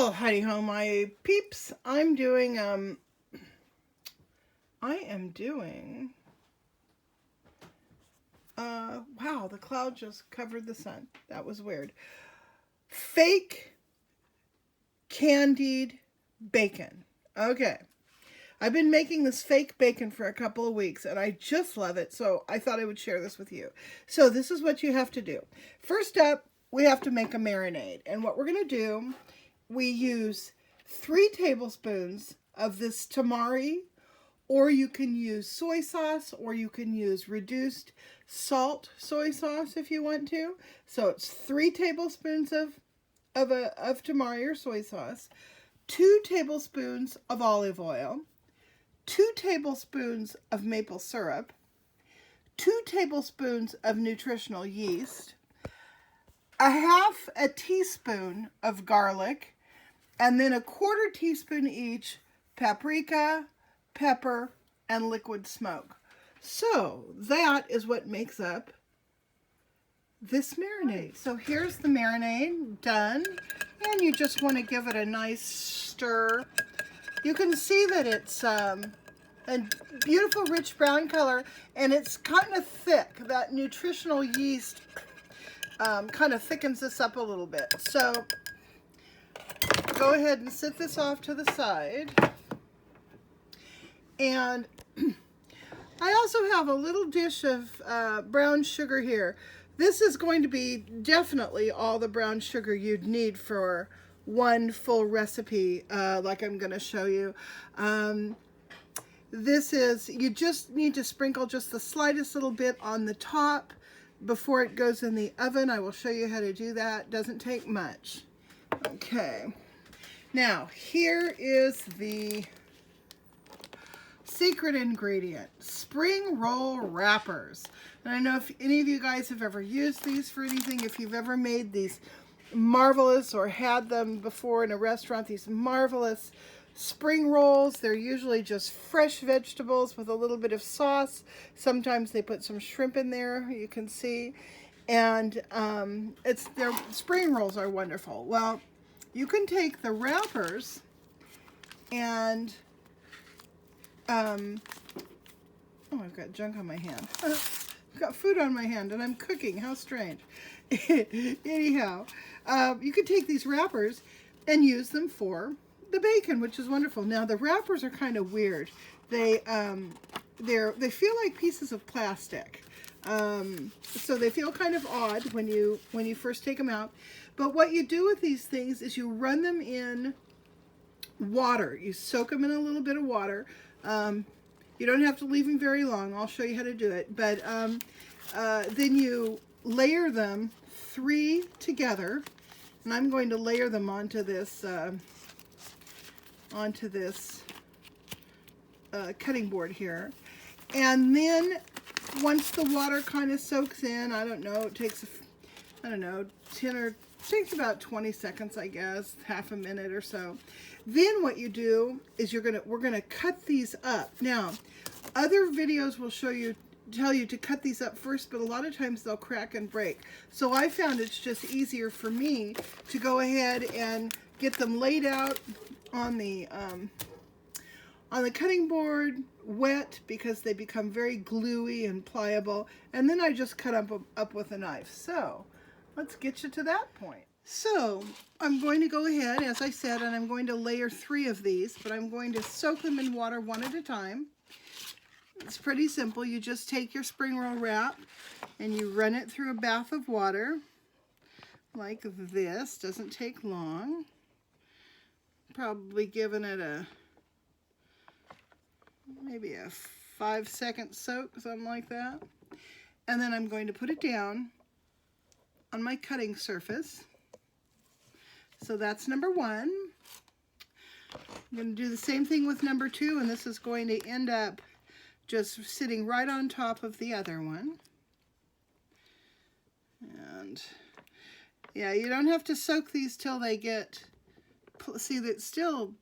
Well, howdy ho, my peeps. I am doing, wow, the cloud just covered the sun. That was weird. Fake candied bacon. Okay. I've been making this fake bacon for a couple of weeks and I just love it. So I thought I would share this with you. So this is what you have to do. First up, we have to make a marinade. And what we're going to do, we use 3 tablespoons of this tamari, or you can use soy sauce, or you can use reduced salt soy sauce if you want to. So it's 3 tablespoons of tamari or soy sauce, 2 tablespoons of olive oil, 2 tablespoons of maple syrup, 2 tablespoons of nutritional yeast, a half a teaspoon of garlic, and then a 1/4 teaspoon each paprika, pepper, and liquid smoke. So that is what makes up this marinade. So here's the marinade done, and you just want to give it a nice stir. You can see that it's a beautiful rich brown color, and it's kind of thick. That nutritional yeast kind of thickens this up a little bit. So go ahead and set this off to the side. And I also have a little dish of brown sugar here. This is going to be definitely all the brown sugar you'd need for one full recipe, like I'm going to show you. You just need to sprinkle just the slightest little bit on the top before it goes in the oven. I will show you how to do that. Doesn't take much. Okay. Now, here is the secret ingredient, spring roll wrappers. And I know if any of you guys have ever used these for anything, if you've ever made these marvelous or had them before in a restaurant, these marvelous spring rolls. They're usually just fresh vegetables with a little bit of sauce. Sometimes they put some shrimp in there, you can see. And their spring rolls are wonderful. Well, you can take the wrappers and oh, I've got junk on my hand. I've got food on my hand and I'm cooking. How strange. Anyhow, you could take these wrappers and use them for the bacon, which is wonderful. Now the wrappers are kind of weird. They feel like pieces of plastic. So they feel kind of odd when you first take them out. But what you do with these things is you run them in water. You soak them in a little bit of water. You don't have to leave them very long. I'll show you how to do it. But then you layer them 3 together, and I'm going to layer them onto this cutting board here. And then once the water kind of soaks in, I don't know, it takes, takes about 20 seconds, I guess, half a minute or so. Then what you do is we're gonna cut these up. Now, other videos will tell you to cut these up first, but a lot of times they'll crack and break. So I found it's just easier for me to go ahead and get them laid out on the cutting board, wet, because they become very gluey and pliable, and then I just cut up with a knife. So let's get you to that point. So I'm going to go ahead, as I said, and I'm going to layer 3 of these, but I'm going to soak them in water one at a time. It's pretty simple. You just take your spring roll wrap and you run it through a bath of water like this. Doesn't take long. Probably giving it maybe a 5-second soak, something like that. And then I'm going to put it down on my cutting surface. So that's number 1. I'm going to do the same thing with number 2, and this is going to end up just sitting right on top of the other one. And yeah, you don't have to soak these till they get, see that still,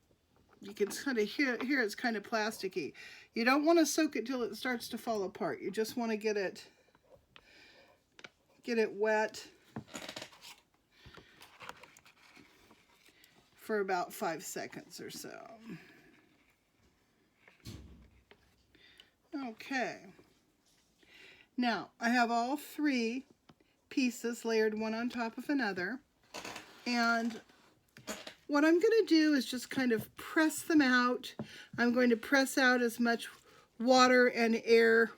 you can kind of hear it's kind of plasticky. You don't want to soak it till it starts to fall apart. You just want to get it wet for about 5 seconds or so. Okay. Now, I have all 3 pieces layered one on top of another. And what I'm going to do is just kind of press them out. I'm going to press out as much water and air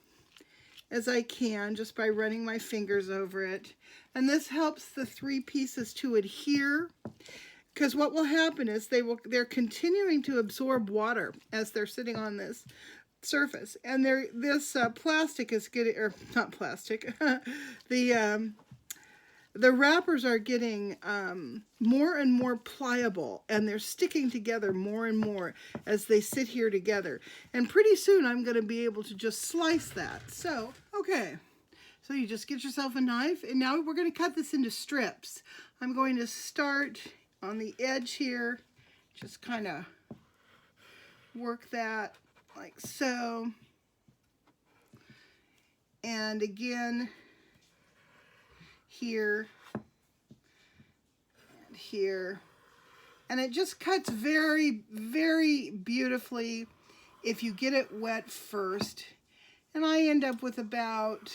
as I can just by running my fingers over it. And this helps the 3 pieces to adhere, because what will happen is they're continuing to absorb water as they're sitting on this surface, and this plastic is getting, or not plastic, the wrappers are getting more and more pliable, and they're sticking together more and more as they sit here together. And pretty soon I'm going to be able to just slice that. So, okay. So you just get yourself a knife, and now we're going to cut this into strips. I'm going to start on the edge here, just kind of work that like so. And again, here and here. And it just cuts very, very beautifully if you get it wet first. And I end up with about,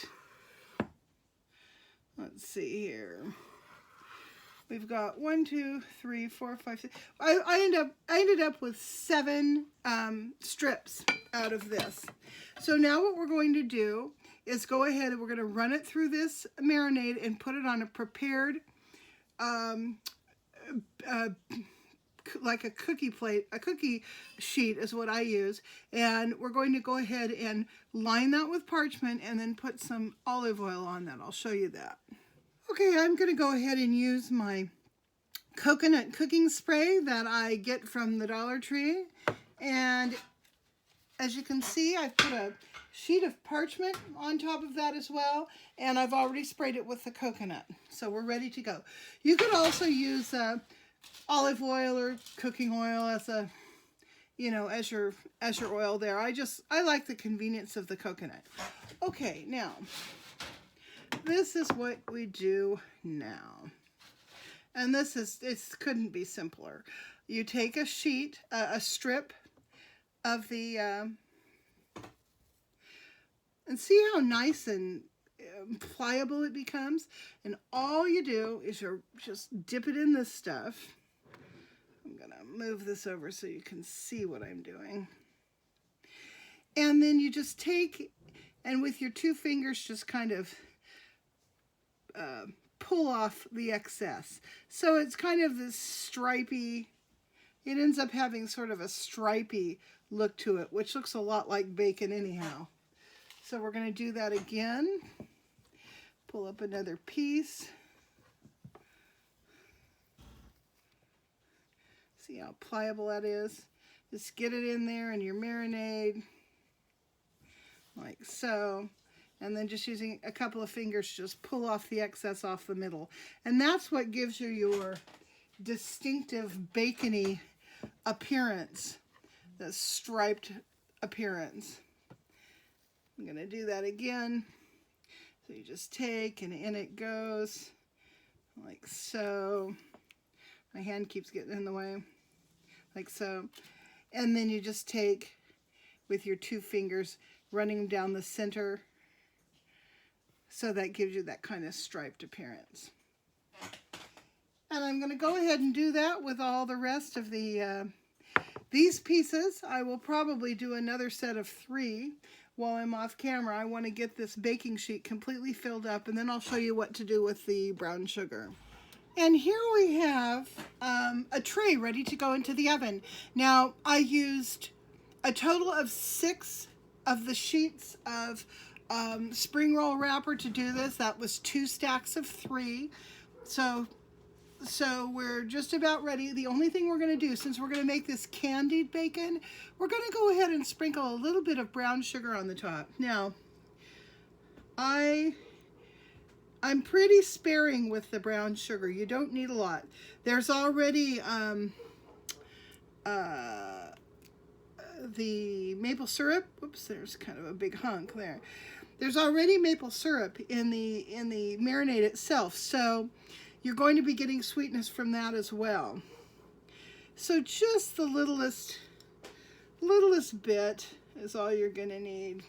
let's see here. We've got 1, 2, 3, 4, 5, 6. I ended up with 7 strips out of this. So now what we're going to do is go ahead and we're going to run it through this marinade and put it on a prepared, like a cookie plate, a cookie sheet is what I use. And we're going to go ahead and line that with parchment and then put some olive oil on that. I'll show you that. Okay, I'm going to go ahead and use my coconut cooking spray that I get from the Dollar Tree. And as you can see, I've put a sheet of parchment on top of that as well. And I've already sprayed it with the coconut. So we're ready to go. You could also use olive oil or cooking oil as a, you know, as your oil there. I like the convenience of the coconut. Okay, now this is what we do now. And it couldn't be simpler. You take a sheet, a strip of the, and see how nice and pliable it becomes? And all you do is you just dip it in this stuff. I'm going to move this over so you can see what I'm doing. And then you just take, and with your 2 fingers, just kind of pull off the excess. So it's kind of this stripy, it ends up having sort of a stripy look to it, which looks a lot like bacon anyhow. So we're going to do that again. Pull up another piece. See how pliable that is? Just get it in there in your marinade, like so. And then just using a couple of fingers, just pull off the excess off the middle. And that's what gives you your distinctive bacony appearance, the striped appearance. I'm going to do that again. So you just take, and in it goes, like so. My hand keeps getting in the way, like so. And then you just take, with your 2 fingers, running down the center. So that gives you that kind of striped appearance. And I'm going to go ahead and do that with all the rest of these pieces. I will probably do another set of 3 while I'm off camera. I want to get this baking sheet completely filled up, and then I'll show you what to do with the brown sugar. And here we have a tray ready to go into the oven. Now, I used a total of 6 of the sheets of spring roll wrapper to do this. That was 2 stacks of 3. So we're just about ready. The only thing we're going to do, since we're going to make this candied bacon, we're going to go ahead and sprinkle a little bit of brown sugar on the top. Now, I'm pretty sparing with the brown sugar. You don't need a lot. There's already the maple syrup. Whoops, there's kind of a big hunk there. There's already maple syrup in the marinade itself, so you're going to be getting sweetness from that as well. So just the littlest bit is all you're going to need.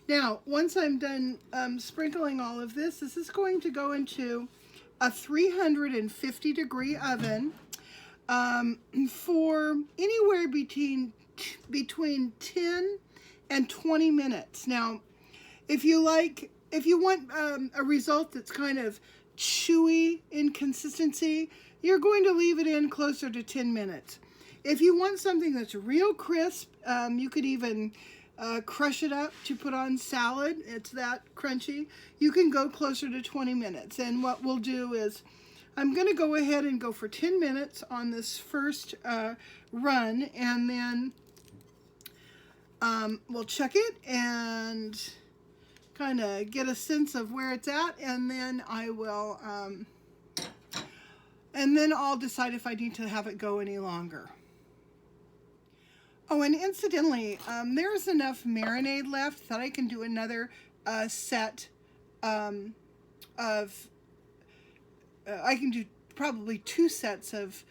Now, once I'm done sprinkling all of this, this is going to go into a 350 degree oven for anywhere between 10 and 20 minutes. Now, if you want a result that's kind of chewy in consistency, you're going to leave it in closer to 10 minutes. If you want something that's real crisp, you could even crush it up to put on salad. It's that crunchy. You can go closer to 20 minutes. And what we'll do is, I'm going to go ahead and go for 10 minutes on this first run, and then we'll check it and kind of get a sense of where it's at, and then I will, and then I'll decide if I need to have it go any longer. Oh, and incidentally, there's enough marinade left that I can do another set of, I can do probably 2 sets of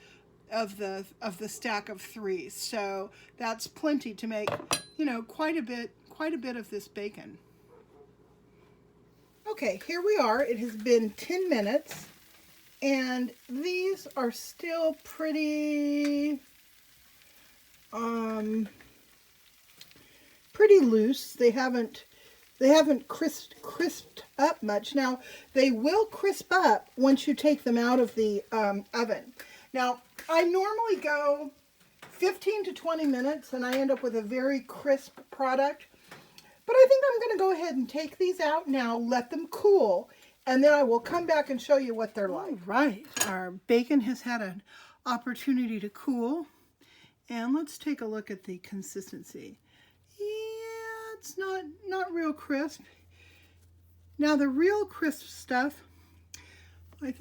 the stack of 3. So that's plenty to make, you know, quite a bit of this bacon. Okay, here we are. It has been 10 minutes, and these are still pretty loose. They haven't crisped up much. Now, they will crisp up once you take them out of the oven. Now, I normally go 15 to 20 minutes, and I end up with a very crisp product. But I think I'm going to go ahead and take these out now, let them cool, and then I will come back and show you what they're like. All right, our bacon has had an opportunity to cool, and let's take a look at the consistency. Yeah, it's not real crisp. Now the real crisp stuff, I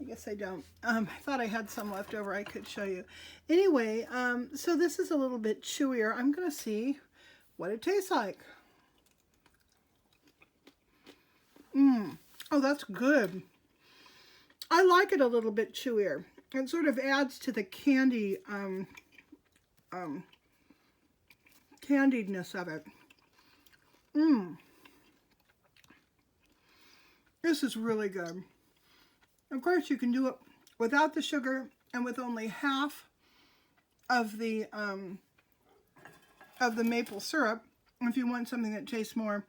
guess I don't. I thought I had some left over I could show you. Anyway, so this is a little bit chewier. I'm going to see what it tastes like. Oh, that's good. I like it a little bit chewier. It sort of adds to the candy, candiedness of it. This is really good. Of course, you can do it without the sugar and with only half of the maple syrup if you want something that tastes more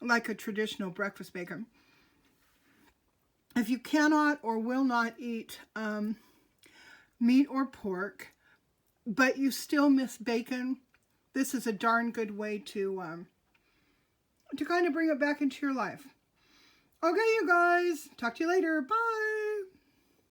like a traditional breakfast bacon. If you cannot or will not eat meat or pork, but you still miss bacon, this is a darn good way to kind of bring it back into your life. Okay, you guys. Talk to you later. Bye.